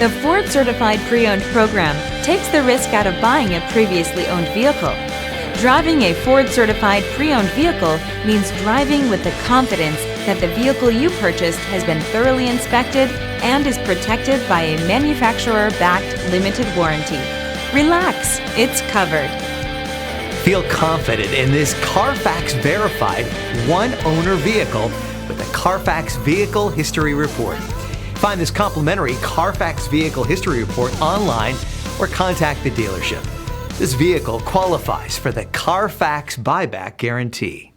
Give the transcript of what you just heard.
The Ford Certified Pre-Owned program takes the risk out of buying a previously owned vehicle. Driving a Ford Certified Pre-Owned vehicle means driving with the confidence that the vehicle you purchased has been thoroughly inspected and is protected by a manufacturer-backed limited warranty. Relax, it's covered. Feel confident in this Carfax verified one-owner vehicle with a Carfax Vehicle History Report. Find this complimentary Carfax Vehicle History Report online or contact the dealership. This vehicle qualifies for the Carfax Buyback Guarantee.